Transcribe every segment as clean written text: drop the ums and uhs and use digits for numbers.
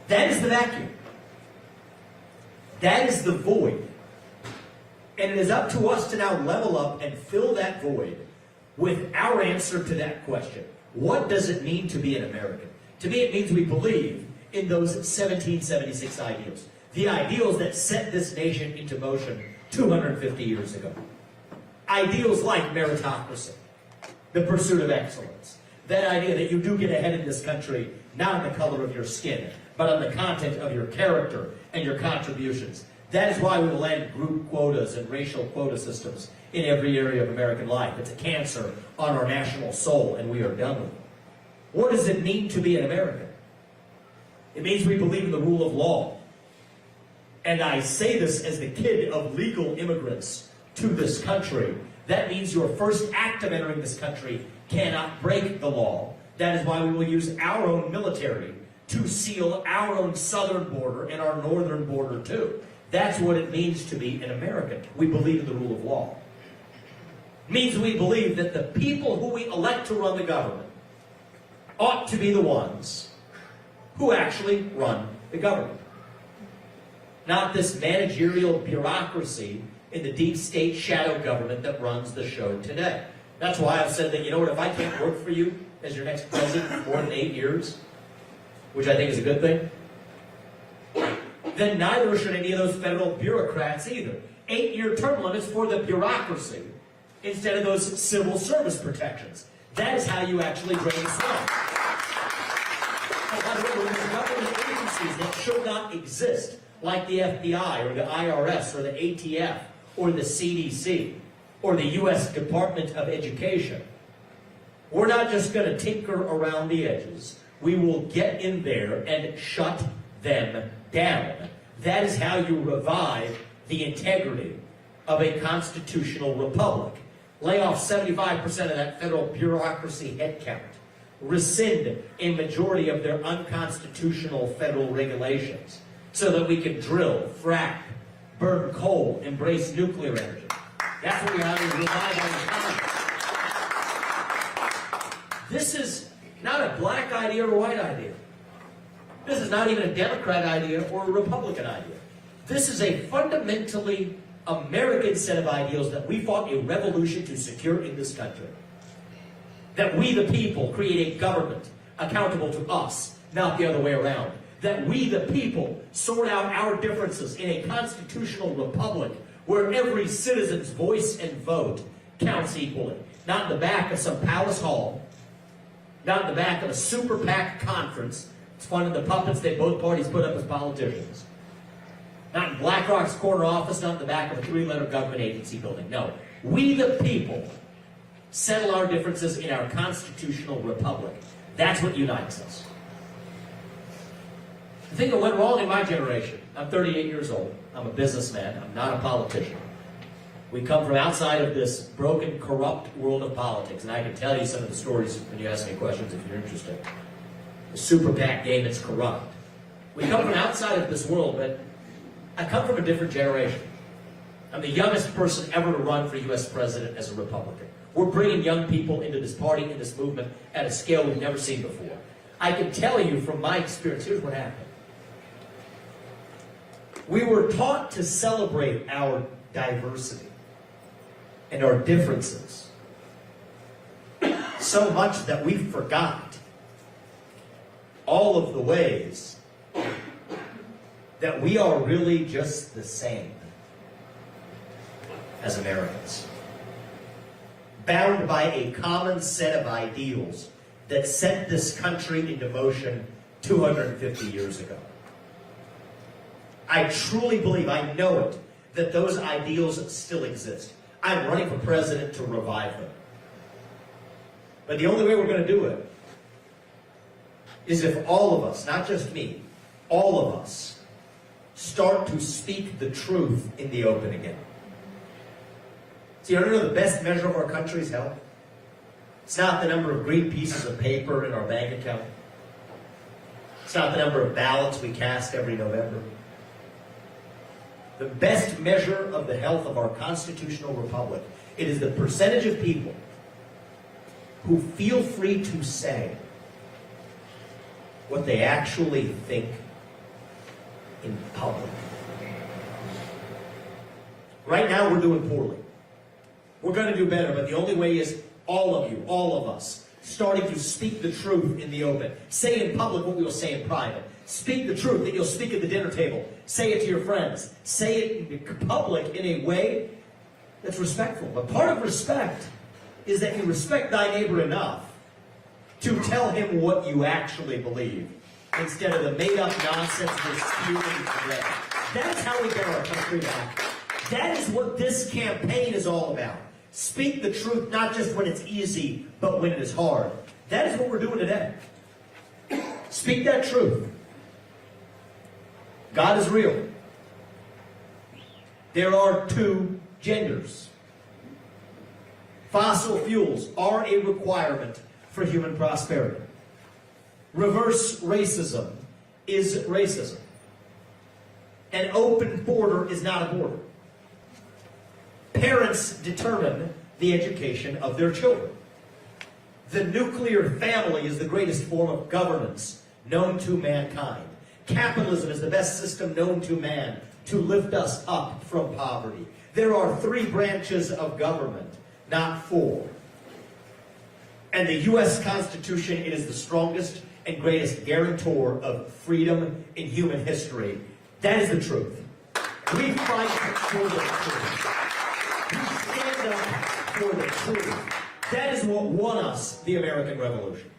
That is the vacuum. That is the void. And it is up to us to now level up and fill that void with our answer to that question. What does it mean to be an American? To me, it means we believe in those 1776 ideals. The ideals that set this nation into motion 250 years ago. Ideals like meritocracy, the pursuit of excellence, that idea that you do get ahead in this country, not on the color of your skin, but on the content of your character and your contributions. That is why we will end group quotas and racial quota systems in every area of American life. It's a cancer on our national soul, and we are done with it. What does it mean to be an American? It means we believe in the rule of law. And I say this as the kid of legal immigrants to this country. That means your first act of entering this country cannot break the law. That is why we will use our own military to seal our own southern border and our northern border too. That's what it means to be an American. We believe in the rule of law. It means we believe that the people who we elect to run the government ought to be the ones who actually run the government. Not this managerial bureaucracy in the deep state shadow government that runs the show today. That's why I've said that, you know what, if I can't work for you as your next president for more than 8 years, which I think is a good thing, then neither should any of those federal bureaucrats either. 8-year term limits for the bureaucracy instead of those civil service protections. That is how you actually drain the swamp. However, there's government agencies that should not exist, like the FBI or the IRS or the ATF or the CDC or the U.S. Department of Education. We're not just going to tinker around the edges. We will get in there and shut them down. That is how you revive the integrity of a constitutional republic. Lay off 75% of that federal bureaucracy headcount. Rescind a majority of their unconstitutional federal regulations so that we can drill, frack, burn coal, embrace nuclear energy. That's what we have to revive our economy. This is not a black idea or a white idea. This is not even a Democrat idea or a Republican idea. This is a fundamentally American set of ideals that we fought a revolution to secure in this country. That we, the people, create a government accountable to us, not the other way around. That we, the people, sort out our differences in a constitutional republic where every citizen's voice and vote counts equally. Not in the back of some palace hall, not in the back of a super PAC conference. It's funding the puppets that both parties put up as politicians. Not in BlackRock's corner office, not in the back of a 3-letter government agency building. No. We, the people, settle our differences in our constitutional republic. That's what unites us. The thing that went wrong in my generation, I'm 38 years old, I'm a businessman, I'm not a politician. We come from outside of this broken, corrupt world of politics, and I can tell you some of the stories when you ask me questions if you're interested. The super PAC game is corrupt. We come from outside of this world, but I come from a different generation. I'm the youngest person ever to run for U.S. president as a Republican. We're bringing young people into this party, in this movement, at a scale we've never seen before. I can tell you from my experience, here's what happened. We were taught to celebrate our diversity and our differences so much that we forgot all of the ways that we are really just the same as Americans. Bound by a common set of ideals that set this country into motion 250 years ago. I truly believe, I know it, that those ideals still exist. I'm running for president to revive them. But the only way we're going to do it is if all of us, not just me, all of us, start to speak the truth in the open again. See, you know the best measure of our country's health? It's not the number of green pieces of paper in our bank account. It's not the number of ballots we cast every November. The best measure of the health of our constitutional republic, it is the percentage of people who feel free to say what they actually think in public. Right now, we're doing poorly. We're going to do better, but the only way is all of you, all of us, starting to speak the truth in the open. Say in public what we will say in private. Speak the truth that you'll speak at the dinner table. Say it to your friends. Say it in public in a way that's respectful. But part of respect is that you respect thy neighbor enough to tell him what you actually believe, instead of the made-up nonsense we're spewing today. That's how we get our country back. That is what this campaign is all about. Speak the truth, not just when it's easy, but when it is hard. That is what we're doing today. Speak that truth. God is real. There are two genders. Fossil fuels are a requirement for human prosperity. Reverse racism is racism. An open border is not a border. Parents determine the education of their children. The nuclear family is the greatest form of governance known to mankind. Capitalism is the best system known to man to lift us up from poverty. There are 3 branches of government, not 4. And the U.S. Constitution, it is the strongest and greatest guarantor of freedom in human history. That is the truth. We fight for the truth. We stand up for the truth. That is what won us the American Revolution.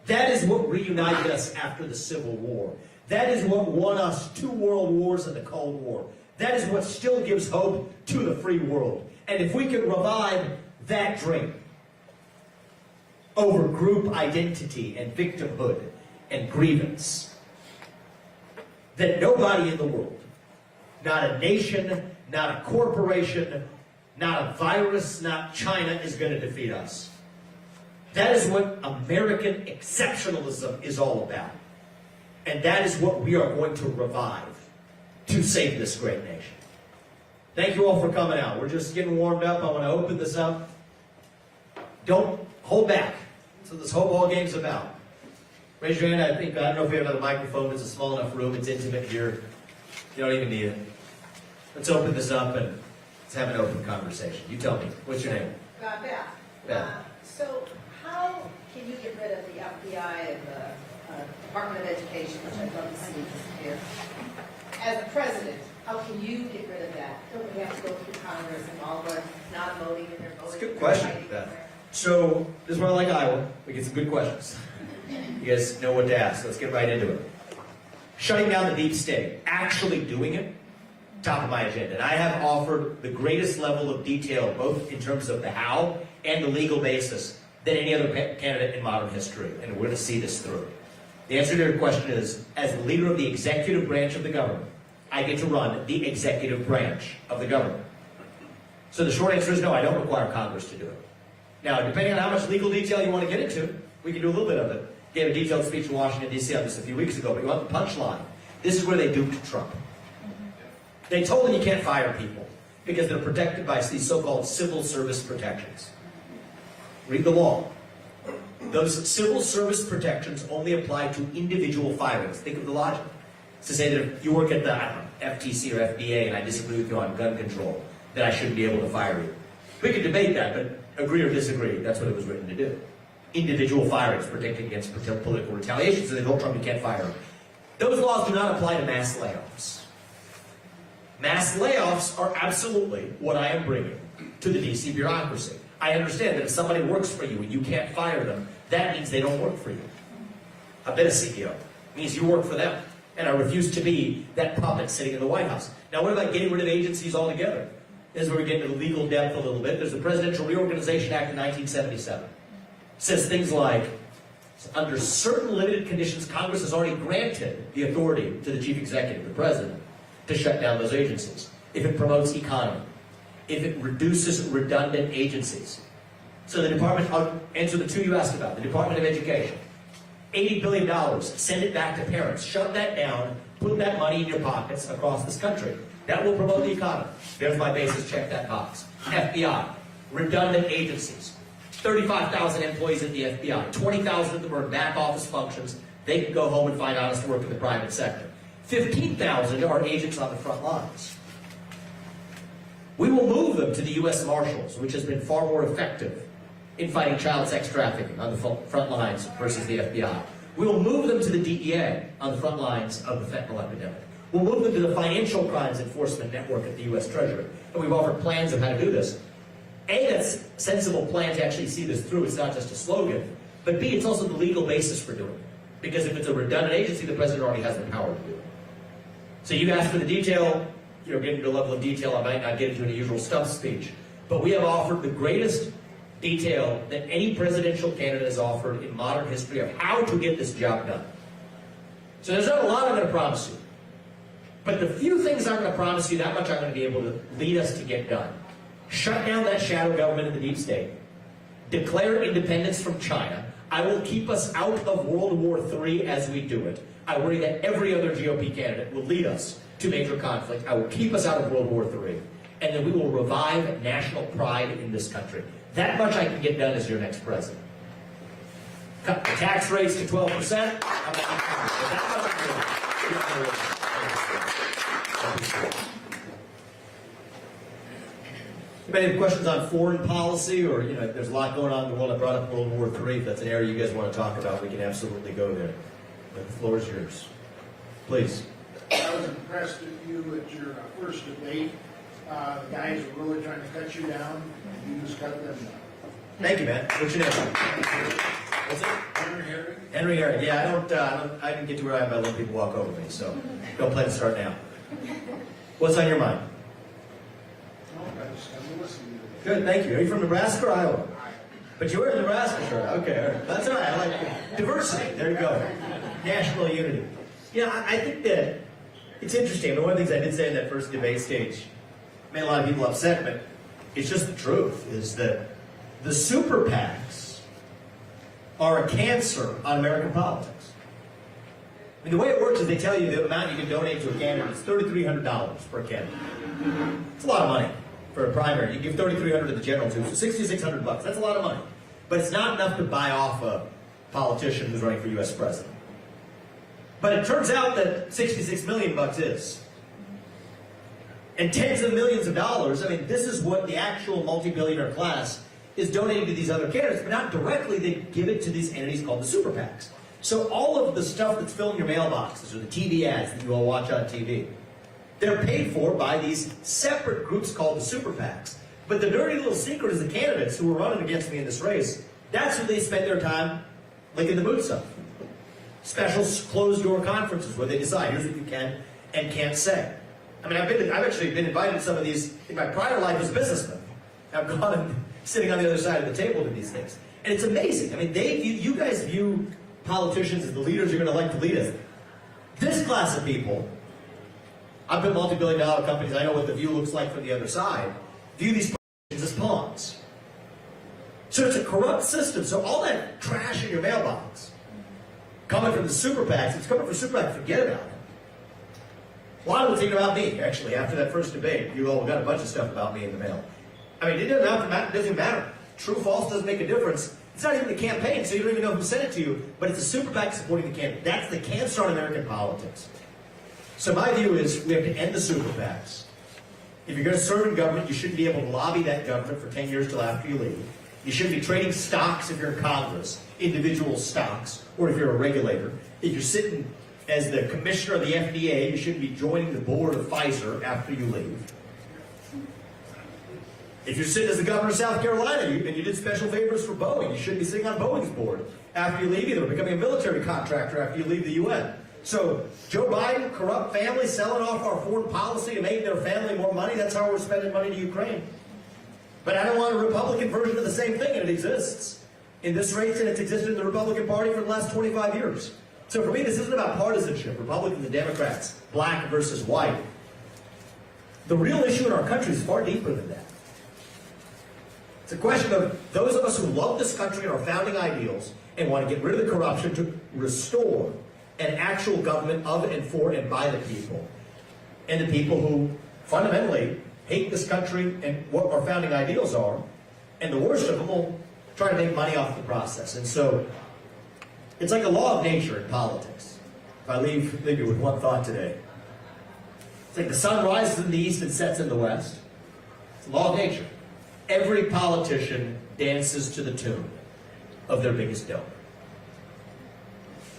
That is what reunited us after the Civil War. That is what won us 2 world wars and the Cold War. That is what still gives hope to the free world. And if we can revive that dream over group identity and victimhood and grievance, then nobody in the world, not a nation, not a corporation, not a virus, not China, is going to defeat us. That is what American exceptionalism is all about. And that is what we are going to revive to save this great nation. Thank you all for coming out. We're just getting warmed up. I want to open this up. Don't hold back. That's what this whole ball game's about. Raise your hand. I don't know if we have another microphone. It's a small enough room. It's intimate here. You don't even need it. Let's open this up and let's have an open conversation. You tell me. What's your name? Beth. Beth. So how can you get rid of the FBI and the Department of Education, which I'd love to see disappear? As a president, how can you get rid of that? Don't we have to go through Congress and all the not voting and they're voting? That's a good question, Beth. So, this is why I like Iowa. We get some good questions. You guys know what to ask. Let's get right into it. Shutting down the deep state. Actually doing it. Top of my agenda. And I have offered the greatest level of detail, both in terms of the how and the legal basis, than any other candidate in modern history. And we're going to see this through. The answer to your question is, as the leader of the executive branch of the government, I get to run the executive branch of the government. So the short answer is no, I don't require Congress to do it. Now, depending on how much legal detail you want to get into, we can do a little bit of it. Gave a detailed speech in Washington, D.C. on this a few weeks ago, but you want the punchline. This is where they duped Trump. They told him you can't fire people because they're protected by these so-called civil service protections. Read the law. Those civil service protections only apply to individual firings. Think of the logic. It's to say that if you work at the FTC or FBA and I disagree with you on gun control, that I shouldn't be able to fire you. We could debate that, but agree or disagree, that's what it was written to do. Individual firings protected against political retaliation, so they told Trump you can't fire him. Those laws do not apply to mass layoffs. Mass layoffs are absolutely what I am bringing to the DC bureaucracy. I understand that if somebody works for you and you can't fire them, that means they don't work for you. I've been a CEO. It means you work for them. And I refuse to be that puppet sitting in the White House. Now, what about getting rid of agencies altogether? This is where we get into the legal depth a little bit. There's the Presidential Reorganization Act of 1977. It says things like, under certain limited conditions, Congress has already granted the authority to the chief executive, the president, to shut down those agencies. If it promotes economy, if it reduces redundant agencies. So the department, I'll answer the 2 you asked about, the Department of Education. $80 billion, send it back to parents. Shut that down, put that money in your pockets across this country. That will promote the economy. There's my basis, check that box. FBI, redundant agencies. 35,000 employees at the FBI, 20,000 of them are in back office functions. They can go home and find honest work in the private sector. 15,000 are agents on the front lines. We will move them to the U.S. Marshals, which has been far more effective in fighting child sex trafficking on the front lines versus the FBI. We will move them to the DEA on the front lines of the fentanyl epidemic. We'll move them to the Financial Crimes Enforcement Network at the U.S. Treasury. And we've offered plans of how to do this. A, that's a sensible plan to actually see this through. It's not just a slogan. But B, it's also the legal basis for doing it. Because if it's a redundant agency, the president already has the power to do it. So you asked for the detail, getting to a level of detail I might not get into in a usual stump speech. But we have offered the greatest detail that any presidential candidate has offered in modern history of how to get this job done. So there's not a lot I'm going to promise you. But the few things I'm going to promise you, that much I'm going to be able to lead us to get done. Shut down that shadow government in the deep state. Declare independence from China. I will keep us out of World War III as we do it. I worry that every other GOP candidate will lead us to major conflict. I will keep us out of World War III. And then we will revive national pride in this country. That much I can get done as your next president. Cut the tax rates to 12%. I'm not Anybody have questions on foreign policy, or there's a lot going on in the world? I brought up World War III. If that's an area you guys want to talk about, we can absolutely go there. But the floor is yours. Please. I was impressed with you at your first debate. The guys were really trying to cut you down, and you just cut them down. Thank you, man. What's your name? What's it? Henry Herring. Henry Herring. Yeah, I didn't get to where I am by letting people walk over me, so don't plan to start now. What's on your mind? I just come to listen to you. Good, thank you. Are you from Nebraska or Iowa? But you were in Nebraska, sure. Okay, all right. That's all right. I like it. Diversity. There you go. National unity. I think that it's interesting. One of the things I did say in that first debate stage made a lot of people upset, but it's just the truth, is that the super PACs are a cancer on American politics. I mean, the way it works is they tell you the amount you can donate to a candidate is $3,300 per candidate. It's a lot of money for a primary. You give $3,300 to the general too, so $6,600. That's a lot of money. But it's not enough to buy off a politician who's running for U.S. president. But it turns out that $66 million is. And tens of millions of dollars, I mean, this is what the actual multi-billionaire class is donating to these other candidates, but not directly. They give it to these entities called the super PACs. So all of the stuff that's filling your mailboxes or the TV ads that you all watch on TV, they're paid for by these separate groups called the super PACs. But the dirty little secret is the candidates who are running against me in this race, that's who they spend their time licking the boots of. Special closed-door conferences where they decide, here's what you can and can't say. I mean, I've actually been invited to some of these in my prior life as a businessman. I've gone and sitting on the other side of the table to these things. And it's amazing. I mean, you guys view politicians as the leaders you're going to like to lead us. This class of people, I've built multi-billion-dollar companies, I know what the view looks like from the other side, view these politicians as pawns. So it's a corrupt system. So all that trash in your mailbox, coming from the super PACs, it's coming from super PACs, forget about it. A lot of it's even about me, actually, after that first debate. You all got a bunch of stuff about me in the mail. I mean, it doesn't matter. True, false doesn't make a difference. It's not even the campaign, so you don't even know who sent it to you, but it's a super PAC supporting the candidate. That's the cancer on American politics. So my view is we have to end the super PACs. If you're going to serve in government, you shouldn't be able to lobby that government for 10 years till after you leave. You shouldn't be trading stocks if you're in Congress, individual stocks, or if you're a regulator. If you're sitting as the commissioner of the FDA, you shouldn't be joining the board of Pfizer after you leave. If you're sitting as the governor of South Carolina and you did special favors for Boeing, you shouldn't be sitting on Boeing's board after you leave either, or becoming a military contractor after you leave the UN. So Joe Biden, corrupt family, selling off our foreign policy to make their family more money, that's how we're spending money to Ukraine. But I don't want a Republican version of the same thing, and it exists in this race, and it's existed in the Republican Party for the last 25 years. So for me, this isn't about partisanship, Republicans and Democrats, black versus white. The real issue in our country is far deeper than that. It's a question of those of us who love this country and our founding ideals and want to get rid of the corruption to restore an actual government of and for and by the people. And the people who fundamentally hate this country and what our founding ideals are, and the worst of them will try to make money off the process. And so it's like a law of nature in politics. if I leave you with one thought today, it's like the sun rises in the east and sets in the west. It's the law of nature. Every politician dances to the tune of their biggest donor.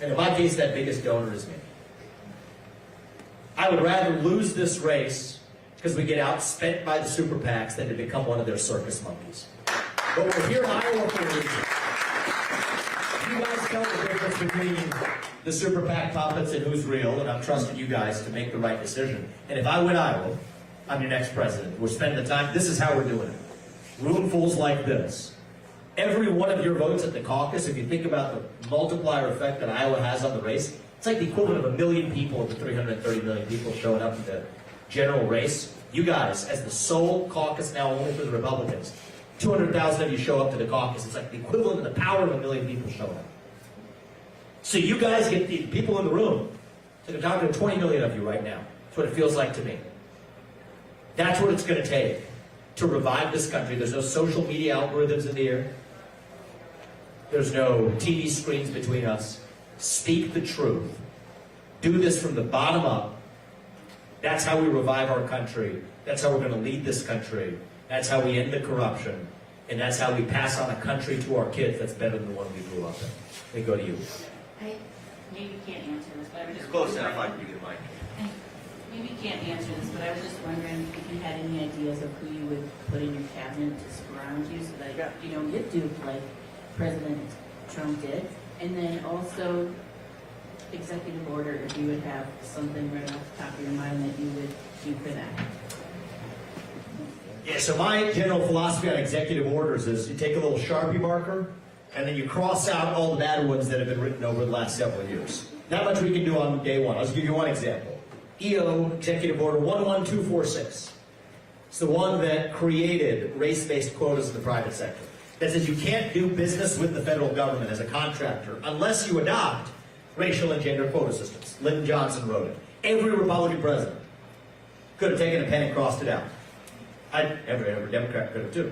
And in my case, that biggest donor is me. I would rather lose this race because we get outspent by the super PACs than to become one of their circus monkeys. But we're here in Iowa for a reason. You guys tell the difference between the super PAC puppets and who's real, and I'm trusting you guys to make the right decision. And if I win Iowa, I'm your next president. We're spending the time. This is how we're doing it. Roomfuls like this. Every one of your votes at the caucus, if you think about the multiplier effect that Iowa has on the race, it's like the equivalent of 1 million people of the 330 million people showing up in the general race. You guys, as the sole caucus now only for the Republicans, 200,000 of you show up to the caucus. It's like the equivalent of the power of 1 million people showing up. So you guys get the people in the room. It's like I'm talking to 20 million of you right now. That's what it feels like to me. That's what it's going to take to revive this country. There's no social media algorithms in the air. There's no TV screens between us. Speak the truth. Do this from the bottom up. That's how we revive our country. That's how we're going to lead this country. That's how we end the corruption. And that's how we pass on a country to our kids that's better than the one we grew up in. Let me go to you. I maybe can't answer this, but I was It's just close enough. I can give you the mic. maybe you can't answer this, but I was just wondering if you had any ideas of who you would put in your cabinet to surround you so that you don't get duped like President Trump did. And then also executive order, if you would have something right off the top of your mind that you would do for that. Yeah, so my general philosophy on executive orders is you take a little Sharpie marker and then you cross out all the bad ones that have been written over the last several years. Not much we can do on day one. I'll just give you one example. EO, Executive Order 11246. It's the one that created race-based quotas in the private sector. That says you can't do business with the federal government as a contractor unless you adopt racial and gender quota systems. Lyndon Johnson wrote it. Every Republican president could have taken a pen and crossed it out. Every Democrat could have too.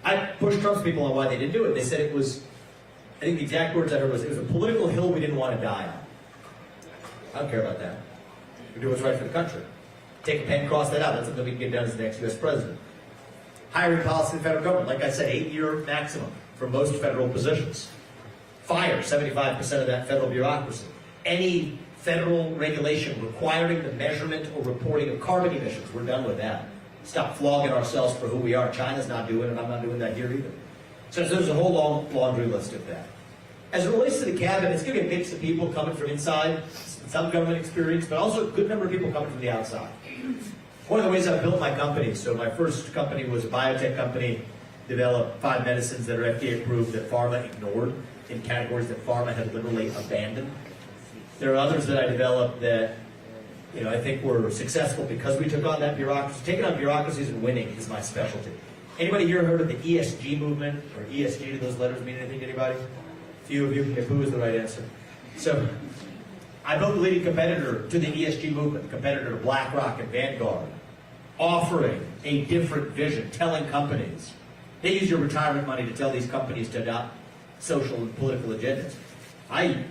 I pushed Trump's people on why they didn't do it. They said it was, I think the exact words I heard was, it was a political hill we didn't want to die on. I don't care about that. We do what's right for the country. Take a pen, cross that out. That's something we can get done as the next U.S. president. Hiring policy in the federal government. Like I said, 8-year maximum for most federal positions. Fire 75% of that federal bureaucracy. Any federal regulation requiring the measurement or reporting of carbon emissions, we're done with that. Stop flogging ourselves for who we are. China's not doing it, I'm not doing that here either. So there's a whole long laundry list of that. As it relates to the cabinet, it's going to be a mix of people coming from inside, some government experience, but also a good number of people coming from the outside. One of the ways I've built my company, so my first company was a biotech company, developed 5 medicines that are FDA approved that pharma ignored in categories that pharma had literally abandoned. There are others that I developed that I think were successful because we took on that bureaucracy. Taking on bureaucracies and winning is my specialty. Anybody here heard of the ESG movement, or ESG? Do those letters mean anything to anybody? A few of you, if who is the right answer. So, I built the leading competitor to the ESG movement, competitor to BlackRock and Vanguard, offering a different vision, telling companies, they use your retirement money to tell these companies to adopt social and political agendas. I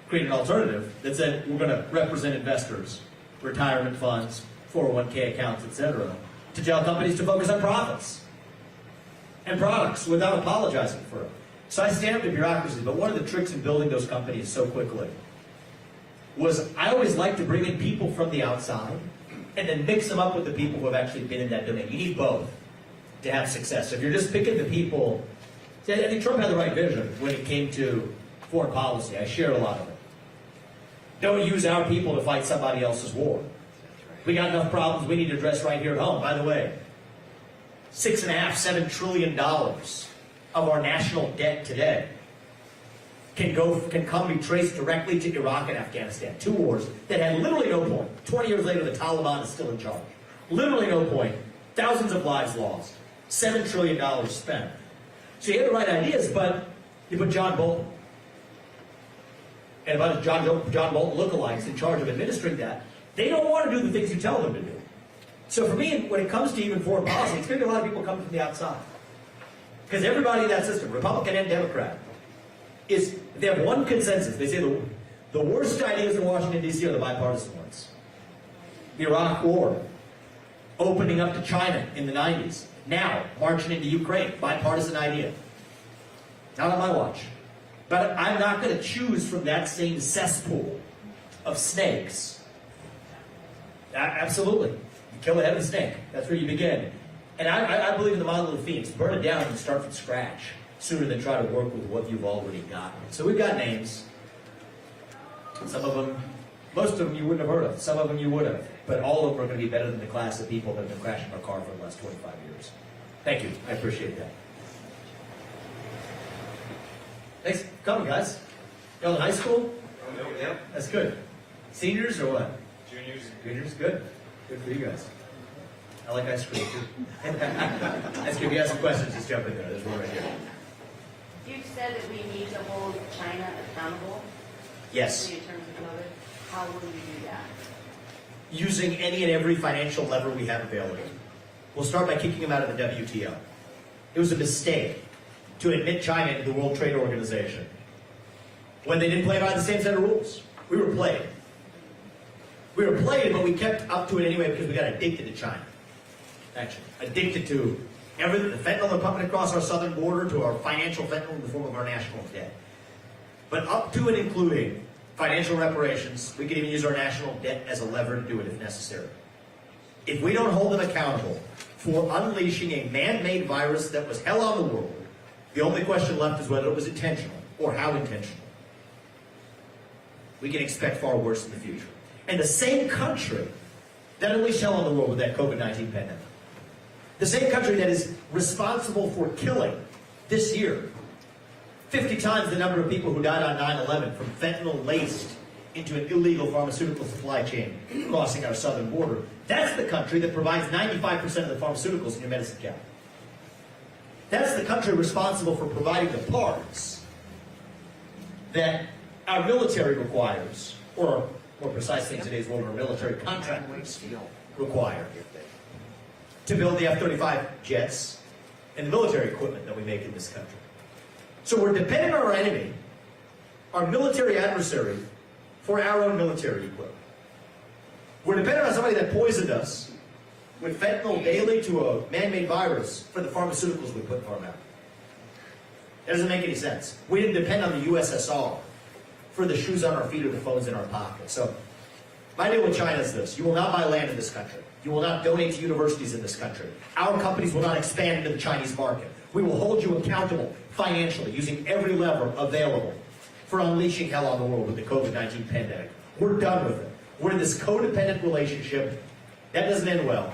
created an alternative that said we're going to represent investors, retirement funds, 401k accounts, etc., to tell companies to focus on profits and products without apologizing for it. So I stand up to bureaucracy, but one of the tricks in building those companies so quickly was I always like to bring in people from the outside and then mix them up with the people who have actually been in that domain. You need both to have success. If you're just picking the people, I think Trump had the right vision when it came to foreign policy. I share a lot of it. Don't use our people to fight somebody else's war. We got enough problems we need to address right here at home. By the way, $6.5, $7 trillion of our national debt today can come be traced directly to Iraq and Afghanistan. 2 wars that had literally no point. 20 years later, the Taliban is still in charge. Literally no point. Thousands of lives lost. $7 trillion spent. So you had the right ideas, but you put John Bolton and a bunch of John Bolton lookalikes in charge of administering that. They don't want to do the things you tell them to do. So for me, when it comes to even foreign policy, it's going to be a lot of people coming from the outside. Because everybody in that system, Republican and Democrat, they have one consensus. They say The worst ideas in Washington, D.C. are the bipartisan ones. The Iraq War, opening up to China in the 90s, now marching into Ukraine, bipartisan idea. Not on my watch. But I'm not going to choose from that same cesspool of snakes. Absolutely. You kill the head of the snake. That's where you begin. And I believe in the model of the phoenix. Burn it down and start from scratch sooner than try to work with what you've already got. So we've got names. Some of them, most of them you wouldn't have heard of. Some of them you would have. But all of them are going to be better than the class of people that have been crashing our car for the last 25 years. Thank you. I appreciate that. Thanks for coming, guys. Y'all in high school? Yeah. That's good. Seniors or what? Juniors. Juniors? Good. Good for you guys. I like ice cream too. Ice cream, if you have some questions, just jump in there. There's one right here. You've said that we need to hold China accountable. Yes. In terms of COVID. How will you do that? Using any and every financial lever we have available. We'll start by kicking them out of the WTO. It was a mistake to admit China into the World Trade Organization when they didn't play by the same set of rules. We were played. We were played, but we kept up to it anyway because we got addicted to China. Actually, addicted to everything, the fentanyl they're pumping across our southern border, to our financial fentanyl in the form of our national debt. But up to and including financial reparations, we could even use our national debt as a lever to do it if necessary. If we don't hold them accountable for unleashing a man-made virus that was hell on the world, the only question left is whether it was intentional or how intentional. We can expect far worse in the future. And the same country that unleashed hell on the world with that COVID-19 pandemic, the same country that is responsible for killing this year 50 times the number of people who died on 9/11 from fentanyl laced into an illegal pharmaceutical supply chain crossing our southern border. That's the country that provides 95% of the pharmaceuticals in your medicine cabinet. That's the country responsible for providing the parts that our military requires, or more precisely in today's world, our military contractors require to build the F-35 jets and the military equipment that we make in this country. So we're dependent on our enemy, our military adversary, for our own military equipment. We're dependent on somebody that poisoned us with fentanyl daily to a man-made virus for the pharmaceuticals we put in our mouth. That doesn't make any sense. We didn't depend on the USSR for the shoes on our feet or the phones in our pockets. So my deal with China is this. You will not buy land in this country. You will not donate to universities in this country. Our companies will not expand into the Chinese market. We will hold you accountable financially using every lever available for unleashing hell on the world with the COVID-19 pandemic. We're done with it. We're in this codependent relationship. That doesn't end well.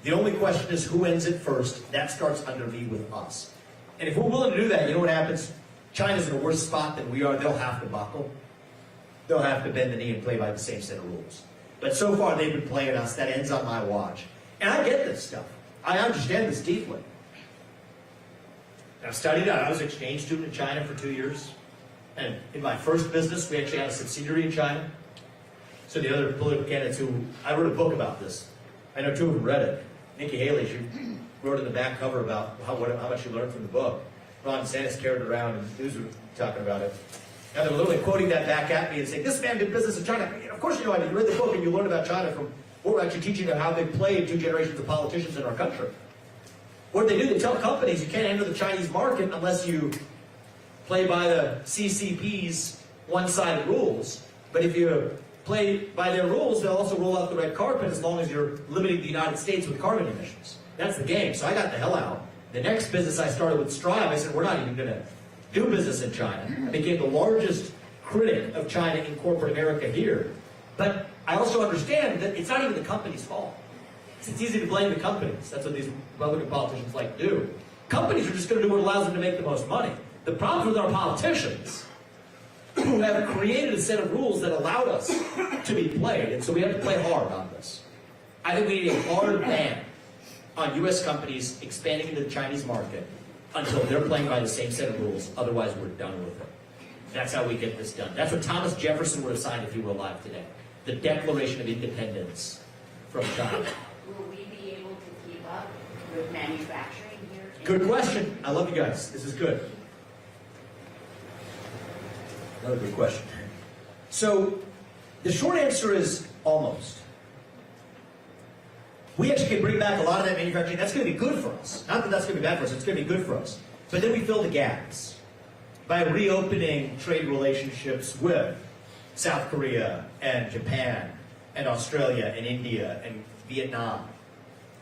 The only question is who ends it first. That starts under me with us. And if we're willing to do that, you know what happens? China's in a worse spot than we are. They'll have to buckle. They'll have to bend the knee and play by the same set of rules. But so far, they've been playing us. That ends on my watch. And I get this stuff. I understand this deeply. I've studied it. I was an exchange student in China for 2 years. And in my first business, we actually had a subsidiary in China. So the other political candidates who, I wrote a book about this. I know two of them read it. Nikki Haley, she wrote in the back cover about how much she learned from the book. Ron DeSantis carried it around and news were talking about it. And they're literally quoting that back at me and saying, this man did business in China. Of course you know I did. You read the book and you learned about China from what we're actually teaching them how they played 2 generations of politicians in our country. What they do, they tell companies you can't enter the Chinese market unless you play by the CCP's one-sided rules. But if you play by their rules, they'll also roll out the red carpet as long as you're limiting the United States with carbon emissions. That's the game. So I got the hell out. The next business I started with Strive, I said, we're not even going to do business in China. I became the largest critic of China in corporate America here. But I also understand that it's not even the company's fault. It's easy to blame the companies. That's what these Republican politicians like to do. Companies are just going to do what allows them to make the most money. The problem with our politicians who have created a set of rules that allowed us to be played, and so we have to play hard on this. I think we need a hard ban on U.S. companies expanding into the Chinese market until they're playing by the same set of rules. Otherwise, we're done with it. That's how we get this done. That's what Thomas Jefferson would have signed if he were alive today. The Declaration of Independence from China. Will we be able to keep up with manufacturing here? Good question. I love you guys. This is good. Another good question. So the short answer is almost. We actually can bring back a lot of that manufacturing. That's going to be good for us. Not that that's going to be bad for us. It's going to be good for us. But then we fill the gaps by reopening trade relationships with South Korea and Japan and Australia and India and Vietnam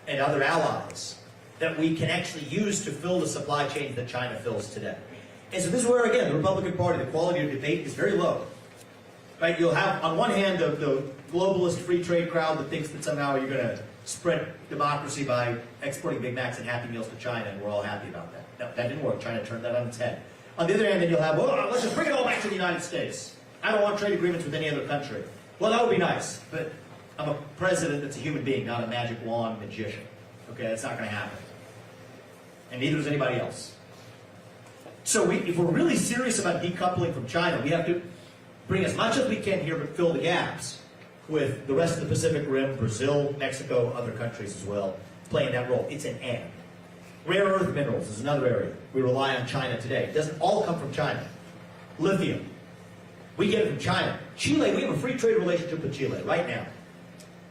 and other allies that we can actually use to fill the supply chains that China fills today. And so this is where, again, the Republican Party, the quality of debate is very low. Right? You'll have, on one hand, the globalist free trade crowd that thinks that somehow you're going to spread democracy by exporting Big Macs and Happy Meals to China, and we're all happy about that. No, that didn't work. China turned that on its head. On the other hand, then you'll have, well, let's just bring it all back to the United States. I don't want trade agreements with any other country. Well, that would be nice, but I'm a president that's a human being, not a magic wand magician. Okay, that's not going to happen. And neither is anybody else. So if we're really serious about decoupling from China, we have to bring as much as we can here, but fill the gaps with the rest of the Pacific Rim, Brazil, Mexico, other countries as well, playing that role. It's an and. Rare earth minerals is another area. We rely on China today. It doesn't all come from China. Lithium. We get it from China. Chile, we have a free trade relationship with Chile right now.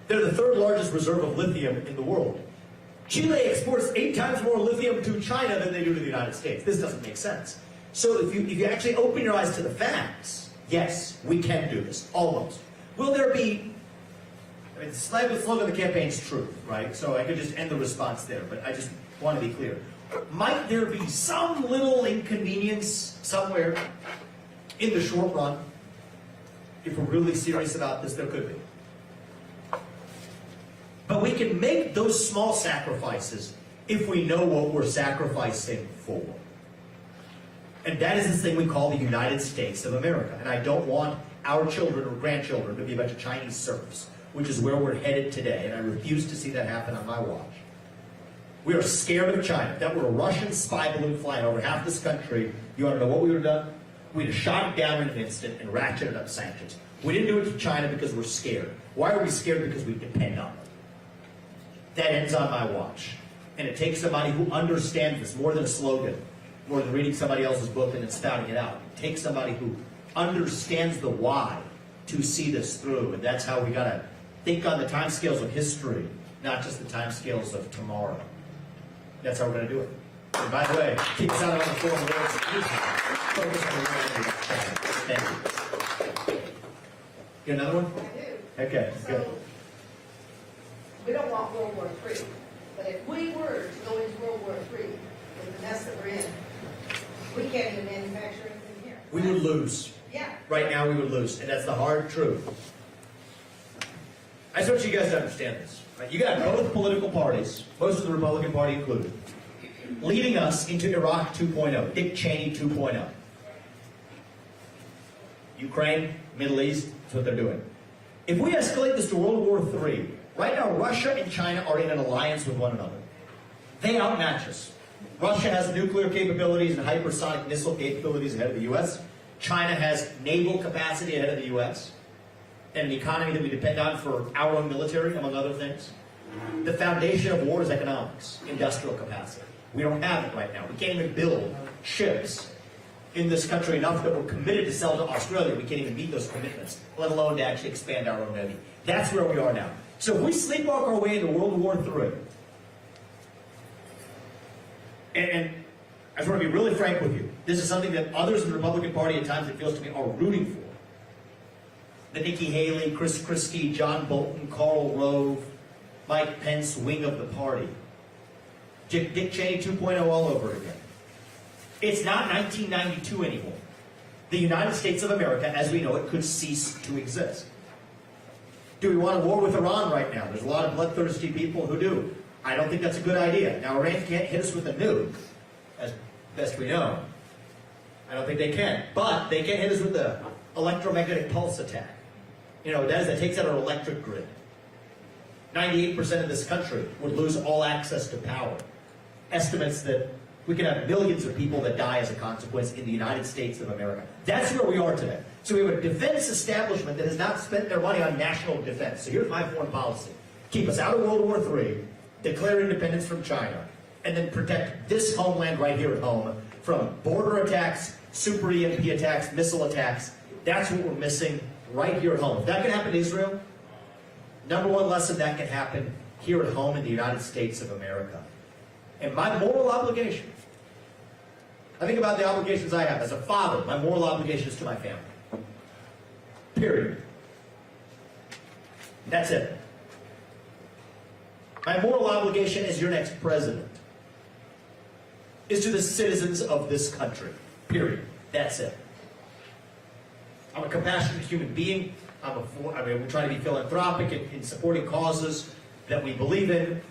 They're the third largest reserve of lithium in the world. Chile exports 8 times more lithium to China than they do to the United States. This doesn't make sense. So if you actually open your eyes to the facts, yes, we can do this, almost. Will there be, I mean, the slogan of the campaign is truth, right? So I could just end the response there, but I just want to be clear. Might there be some little inconvenience somewhere in the short run? If we're really serious about this, there could be. But we can make those small sacrifices if we know what we're sacrificing for. And that is this thing we call the United States of America. And I don't want our children or grandchildren to be a bunch of Chinese serfs, which is where we're headed today. And I refuse to see that happen on my watch. We are scared of China. If that were a Russian spy balloon flying over half this country, you want to know what we would have done? We'd have shot it down in an instant and ratcheted up sanctions. We didn't do it to China because we're scared. Why are we scared? Because we depend on them. That ends on my watch. And it takes somebody who understands this more than a slogan, more than reading somebody else's book and then spouting it out. It takes somebody who understands the why to see this through. And that's how we got to think on the timescales of history, not just the timescales of tomorrow. That's how we're going to do it. And by the way, keep us out on the forum words. Focus on the world. Thank you. You got another one? I do. Okay, good. So, we don't want World War III, but if we were to go into World War III with the mess that we're in, we can't even manufacture anything here. We would lose. Yeah. Right now we would lose, and that's the hard truth. I just want you guys to understand this. Right? You got both political parties, most of the Republican Party included, leading us into Iraq 2.0, Dick Cheney 2.0. Ukraine, Middle East, that's what they're doing. If we escalate this to World War III, right now Russia and China are in an alliance with one another. They outmatch us. Russia has nuclear capabilities and hypersonic missile capabilities ahead of the U.S. China has naval capacity ahead of the U.S. and an economy that we depend on for our own military, among other things. The foundation of war is economics, industrial capacity. We don't have it right now. We can't even build ships in this country enough that we're committed to sell to Australia. We can't even meet those commitments, let alone to actually expand our own navy. That's where we are now. So if we sleepwalk our way into World War III, and I just want to be really frank with you, this is something that others in the Republican Party at times, it feels to me, are rooting for. The Nikki Haley, Chris Christie, John Bolton, Karl Rove, Mike Pence wing of the party. Dick Cheney 2.0 all over again. It's not 1992 anymore. The United States of America, as we know it, could cease to exist. Do we want a war with Iran right now? There's a lot of bloodthirsty people who do. I don't think that's a good idea. Now, Iran can't hit us with a nuke, as best we know. I don't think they can. But they can hit us with the electromagnetic pulse attack. You know, that takes out our electric grid. 98% of this country would lose all access to power. Estimates that we could have millions of people that die as a consequence in the United States of America. That's where we are today. So we have a defense establishment that has not spent their money on national defense. So here's my foreign policy. Keep us out of World War III, declare independence from China, and then protect this homeland right here at home from border attacks, super EMP attacks, missile attacks. That's what we're missing. right here at home. If that can happen in Israel, number one lesson, that can happen here at home in the United States of America. And my moral obligation, I think about the obligations I have as a father, my moral obligation is to my family. Period. That's it. My moral obligation as your next president is to the citizens of this country. Period. That's it. I'm a compassionate human being. we're trying to be philanthropic in supporting causes that we believe in.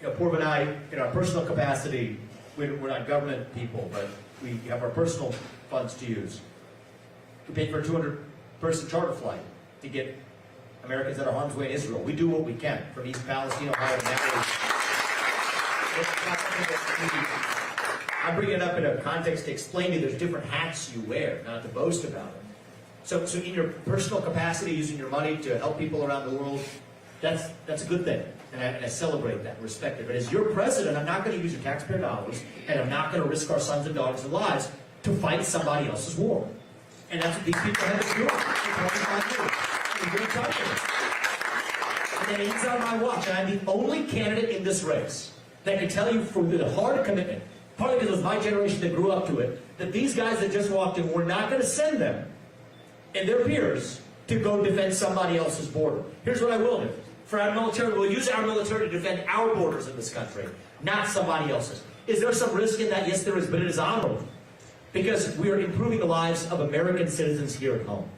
Purva and I, in our personal capacity, we're not government people, but we have our personal funds to use. We paid for a 200-person charter flight to get Americans out of harm's way in Israel. We do what we can from East Palestine, Ohio, to I bring it up in a context to explain to you there's different hats you wear, not to boast about it. So in your personal capacity, using your money to help people around the world, that's a good thing. And I celebrate that and respect it. But as your president, I'm not going to use your taxpayer dollars, and I'm not going to risk our sons and daughters' lives to fight somebody else's war. And that's what these people have to do for 25 years. And then it's on my watch. And I'm the only candidate in this race that can tell you from the hard commitment, partly because it was my generation that grew up to it, that these guys that just walked in, we're not going to send them and their peers to go defend somebody else's border. Here's what I will do. For our military, we'll use our military to defend our borders in this country, not somebody else's. Is there some risk in that? Yes, there is, but it is honorable. Because we are improving the lives of American citizens here at home.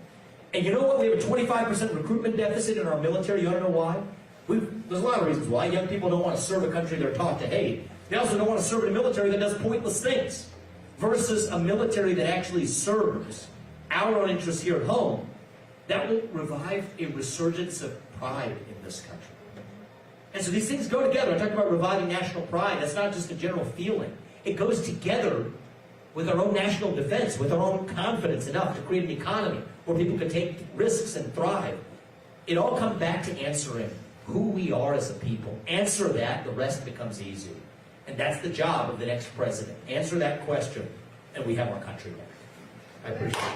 And you know what? We have a 25% recruitment deficit in our military. You want to know why? There's a lot of reasons why. Young people don't want to serve a country they're taught to hate. They also don't want to serve in a military that does pointless things. Versus a military that actually serves our own interests here at home. That will revive a resurgence of pride in this country. And so these things go together. I talk about reviving national pride. That's not just a general feeling. It goes together with our own national defense, with our own confidence enough to create an economy where people can take risks and thrive. It all comes back to answering who we are as a people. Answer that, the rest becomes easy. And that's the job of the next president. Answer that question, and we have our country back. I appreciate it.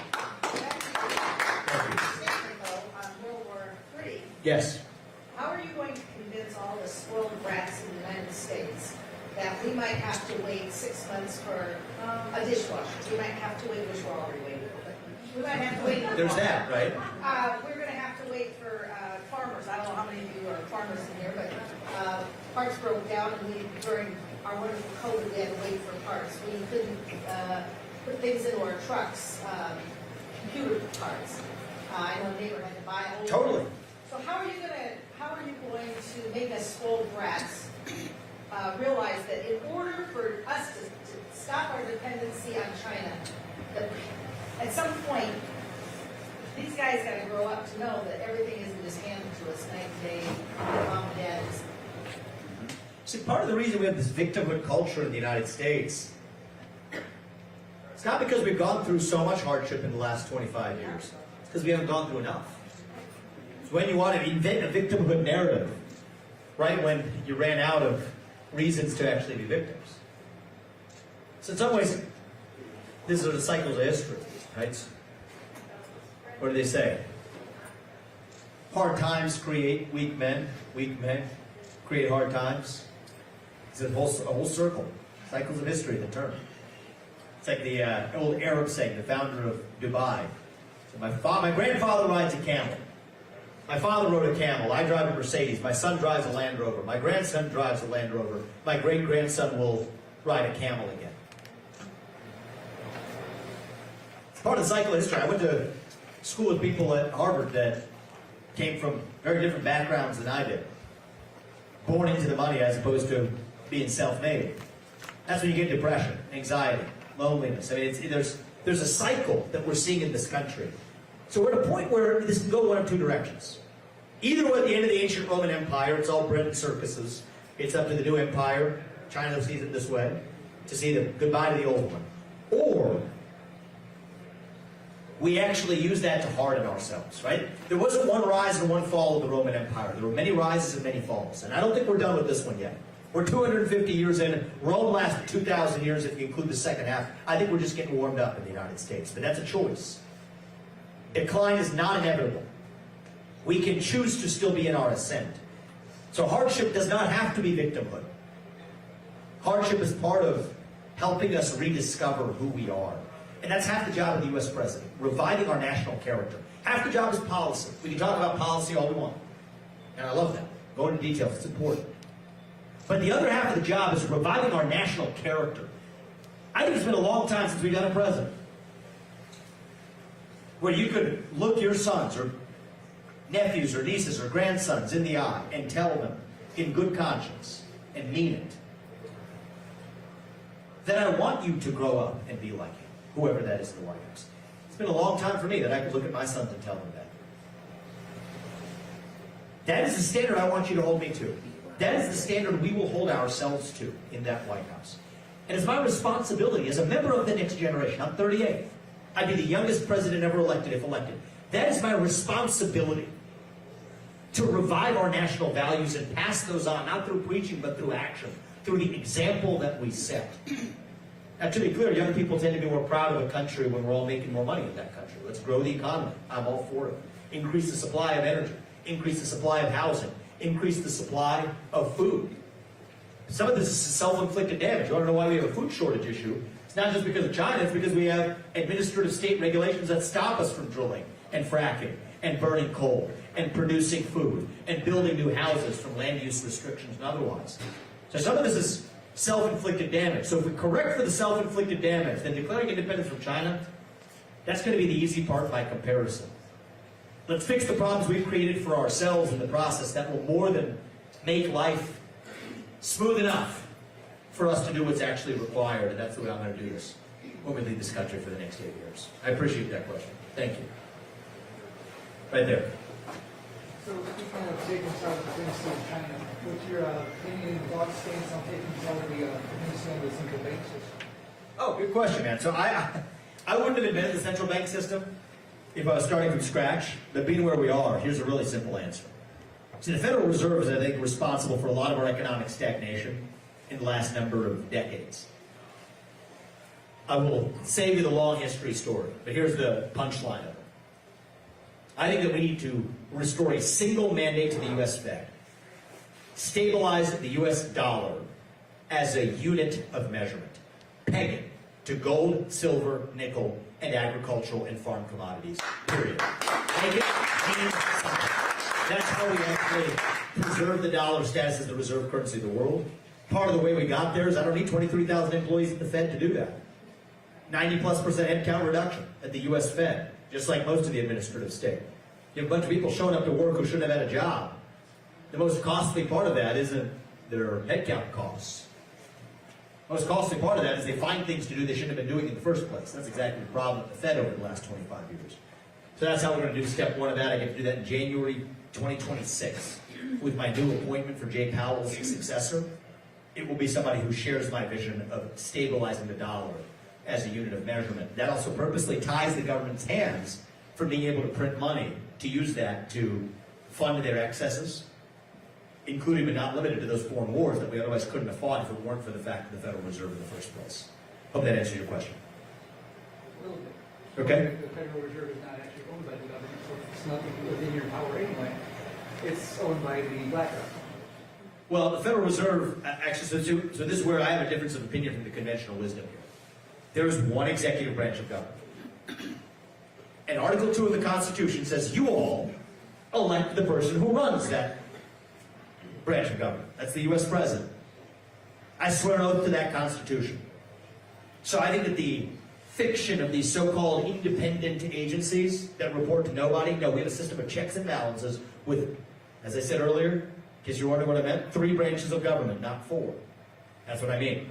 On World War III, Yes. how are you going to convince all the spoiled brats in the United States that we might have to wait 6 months for a dishwasher? We might have to wait, which we're already waiting, but we might have to wait. There's that, right? We're going to have to wait for farmers. I don't know how many of you are farmers in here, but parts broke down, and during our wonderful COVID, we had to wait for parts. We couldn't put things into our trucks, computer parts. I know a neighbor had to buy a whole. Totally. So how are you going to make us spoiled brats realize that in order for us to stop our dependency on China, that at some point these guys got to grow up to know that everything isn't just handed to us night and day, that mom and dad is. See, part of the reason we have this victimhood culture in the United States, it's not because we've gone through so much hardship in the last 25 years. It's because we haven't gone through enough. It's when you want to invent a victimhood narrative, right when you ran out of reasons to actually be victims. So in some ways, these are the cycles of history, right? What do they say? Hard times create weak men create hard times. It's a whole circle. Cycles of history, the term. It's like the old Arab saying, the founder of Dubai. So my grandfather rides a camel. My father rode a camel. I drive a Mercedes. My son drives a Land Rover. My grandson drives a Land Rover. My great-grandson will ride a camel again. It's part of the cycle of history. I went to school with people at Harvard that came from very different backgrounds than I did. Born into the money as opposed to being self-made. That's when you get depression, anxiety, loneliness. I mean, there's a cycle that we're seeing in this country. So we're at a point where this can go one of two directions. Either we're at the end of the ancient Roman Empire, it's all bread and circuses. It's up to the new empire, China sees it this way, to see the goodbye to the old one. Or we actually use that to harden ourselves, right? There wasn't one rise and one fall of the Roman Empire. There were many rises and many falls. And I don't think we're done with this one yet. We're 250 years in. Rome lasted 2,000 years if you include the second half. I think we're just getting warmed up in the United States. But that's a choice. Decline is not inevitable. We can choose to still be in our ascent. So hardship does not have to be victimhood. Hardship is part of helping us rediscover who we are. And that's half the job of the U.S. president, reviving our national character. Half the job is policy. We can talk about policy all we want. And I love that. Go into details, it's important. But the other half of the job is reviving our national character. I think it's been a long time since we've done a president where you could look your sons or nephews or nieces or grandsons in the eye and tell them in good conscience and mean it that I want you to grow up and be like him, whoever that is in the White House. It's been a long time for me that I could look at my sons and tell them that. That is the standard I want you to hold me to. That is the standard we will hold ourselves to in that White House. And it's my responsibility as a member of the next generation. I'm 38. I'd be the youngest president ever elected if elected. That is my responsibility to revive our national values and pass those on, not through preaching, but through action, through the example that we set. Now, to be clear, young people tend to be more proud of a country when we're all making more money in that country. Let's grow the economy. I'm all for it. Increase the supply of energy. Increase the supply of housing. Increase the supply of food. Some of this is self-inflicted damage. You want to know why we have a food shortage issue? It's not just because of China, it's because we have administrative state regulations that stop us from drilling and fracking and burning coal and producing food and building new houses from land use restrictions and otherwise. So some of this is self-inflicted damage. So if we correct for the self-inflicted damage, then declaring independence from China, that's going to be the easy part by comparison. Let's fix the problems we've created for ourselves in the process that will more than make life smooth enough for us to do what's actually required, and that's the way I'm going to do this when we lead this country for the next 8 years. I appreciate that question. Thank you. Right there. So speaking of taking part of the Afghanistan and China, what's your opinion and thoughts, stance on taking part of the Afghanistan with the central bank system? Oh, good question, man. So I wouldn't have invented the central bank system if I was starting from scratch, but being where we are, here's a really simple answer. See, the Federal Reserve is, I think, responsible for a lot of our economic stagnation in the last number of decades. I will save you the long history story, but here's the punchline of it. I think that we need to restore a single mandate to the U.S. Fed, stabilize the U.S. dollar as a unit of measurement, peg it to gold, silver, nickel, and agricultural and farm commodities, period. Make it mean something. That's how we actually preserve the dollar status as the reserve currency of the world. Part of the way we got there is I don't need 23,000 employees at the Fed to do that. 90+% headcount reduction at the U.S. Fed, just like most of the administrative state. You have a bunch of people showing up to work who shouldn't have had a job. The most costly part of that isn't their headcount costs. The most costly part of that is they find things to do they shouldn't have been doing in the first place. That's exactly the problem with the Fed over the last 25 years. So that's how we're going to do step one of that. I get to do that in January 2026 with my new appointment for Jay Powell's successor. It will be somebody who shares my vision of stabilizing the dollar as a unit of measurement. That also purposely ties the government's hands from being able to print money to use that to fund their excesses, including but not limited to those foreign wars that we otherwise couldn't have fought if it weren't for the fact of the Federal Reserve in the first place. Hope that answers your question. A little bit. Okay. The Federal Reserve is not actually owned by the government, so it's not within your power anyway. It's owned by the BlackRock. Well, the Federal Reserve, actually, so this is where I have a difference of opinion from the conventional wisdom here. There is one executive branch of government. And Article 2 of the Constitution says you all elect the person who runs that branch of government. That's the U.S. President. I swear an oath to that Constitution. So I think that the fiction of these so-called independent agencies that report to nobody, no, we have a system of checks and balances with, as I said earlier, in case you're wondering what I meant, 3 branches of government, not 4. That's what I mean.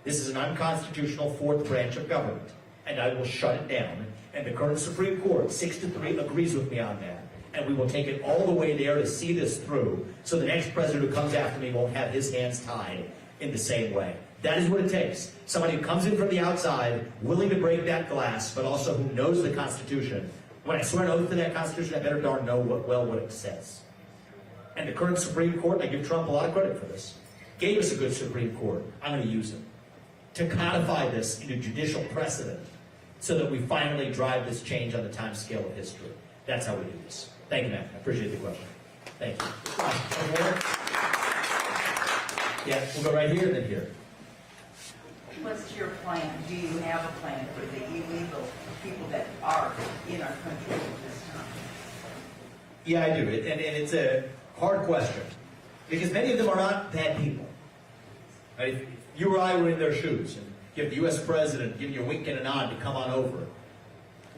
This is an unconstitutional 4th branch of government, and I will shut it down. And the current Supreme Court, 6-3, agrees with me on that. And we will take it all the way there to see this through, so the next president who comes after me won't have his hands tied in the same way. That is what it takes. Somebody who comes in from the outside, willing to break that glass, but also who knows the Constitution. When I swear an oath to that Constitution, I better darn know what it says. And the current Supreme Court, and I give Trump a lot of credit for this, gave us a good Supreme Court. I'm going to use it to codify this into judicial precedent so that we finally drive this change on the time scale of history. That's how we do this. Thank you, Matt. I appreciate the question. Thank you. Yeah, we'll go right here and then here. What's your plan? Do you have a plan for the illegal people that are in our country at this time? Yeah, I do. And it's a hard question. Because many of them are not bad people. Right? If you or I were in their shoes, and you have the U.S. president giving you a wink and a nod to come on over,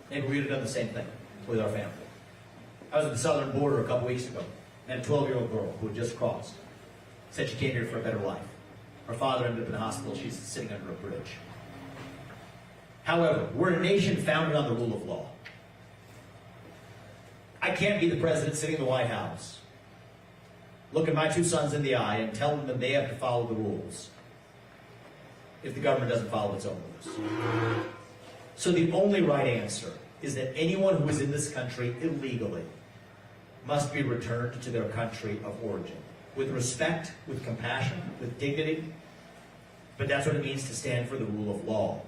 maybe we would have done the same thing with our family. I was at the southern border a couple weeks ago, and a 12-year-old girl who had just crossed said she came here for a better life. Her father ended up in the hospital. She's sitting under a bridge. However, we're a nation founded on the rule of law. I can't be the president sitting in the White House, looking my two sons in the eye and telling them they have to follow the rules if the government doesn't follow its own rules. So the only right answer is that anyone who is in this country illegally must be returned to their country of origin, with respect, with compassion, with dignity. But that's what it means to stand for the rule of law.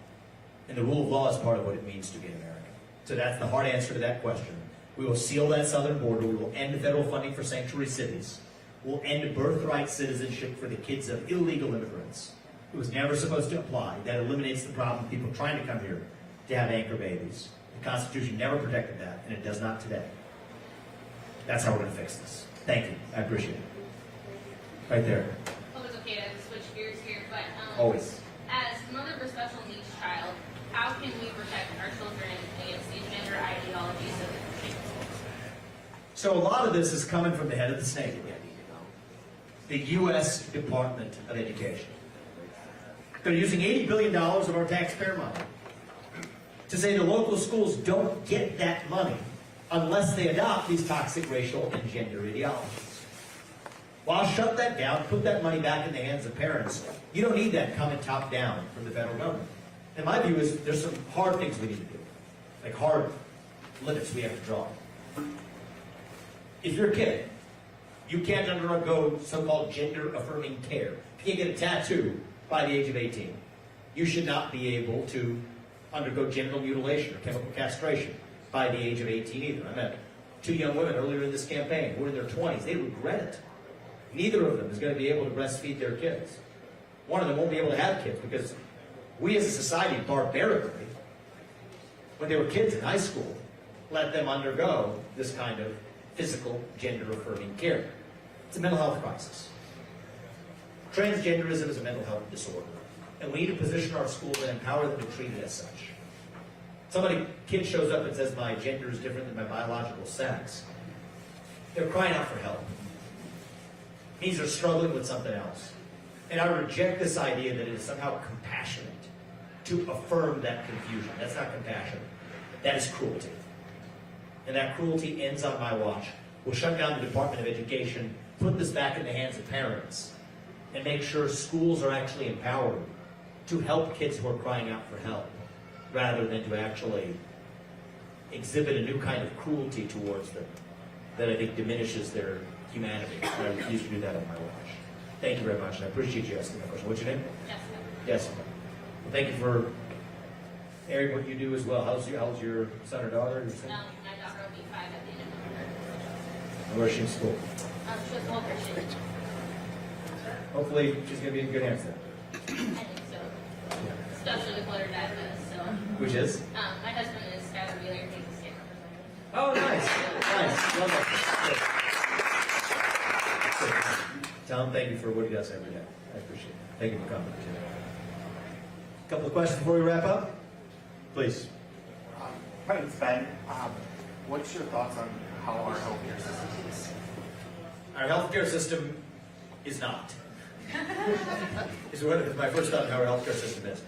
And the rule of law is part of what it means to be an American. So that's the hard answer to that question. We will seal that southern border. We will end federal funding for sanctuary cities. We'll end birthright citizenship for the kids of illegal immigrants. It was never supposed to apply. That eliminates the problem of people trying to come here to have anchor babies. The Constitution never protected that, and it does not today. That's how we're going to fix this. Thank you. I appreciate it. Right there. Hope it's okay to switch gears here, but Always. as mother of a special needs child, how can we protect our children against these gender ideologies of So a lot of this is coming from the head of the snake again, the U.S. Department of Education. They're using $80 billion of our taxpayer money to say the local schools don't get that money unless they adopt these toxic racial and gender ideologies. Well, I'll shut that down, put that money back in the hands of parents. You don't need that coming top down from the federal government. And my view is there's some hard things we need to do, like hard limits we have to draw. If you're a kid, you can't undergo so-called gender-affirming care. If you can't get a tattoo by the age of 18, you should not be able to undergo genital mutilation or chemical castration by the age of 18 either. I met two young women earlier in this campaign who were in their 20s. They regret it. Neither of them is going to be able to breastfeed their kids. One of them won't be able to have kids because we as a society barbarically, when they were kids in high school, let them undergo this kind of physical gender-affirming care. It's a mental health crisis. Transgenderism is a mental health disorder, and we need to position our schools and empower them to treat it as such. Kid shows up and says, my gender is different than my biological sex. They're crying out for help. It means they're struggling with something else. And I reject this idea that it is somehow compassionate to affirm that confusion. That's not compassion. That is cruelty. And that cruelty ends on my watch. We'll shut down the Department of Education, put this back in the hands of parents, and make sure schools are actually empowered to help kids who are crying out for help, rather than to actually exhibit a new kind of cruelty towards them that I think diminishes their humanity. I refuse to do that on my watch. Thank you very much, and I appreciate you asking that question. What's your name? Jessica? Jessica. Well, thank you for airing what you do as well. How's your son or daughter? My daughter will be 5 at the end of November. And where's she in school? She was older, she was Hopefully, she's going to be in good hands then. I think so. Especially with what her dad does, so. Which is? My husband is Skylar Wheeler, he's a state representative. Oh, nice. Nice. Love that. Tell him thank you for what he does every day. I appreciate it. Thank you for coming today. A couple of questions before we wrap up? Please. My name's Ben. What's your thoughts on how our healthcare system is? Our healthcare system is not. Is my first thought on how our healthcare system is.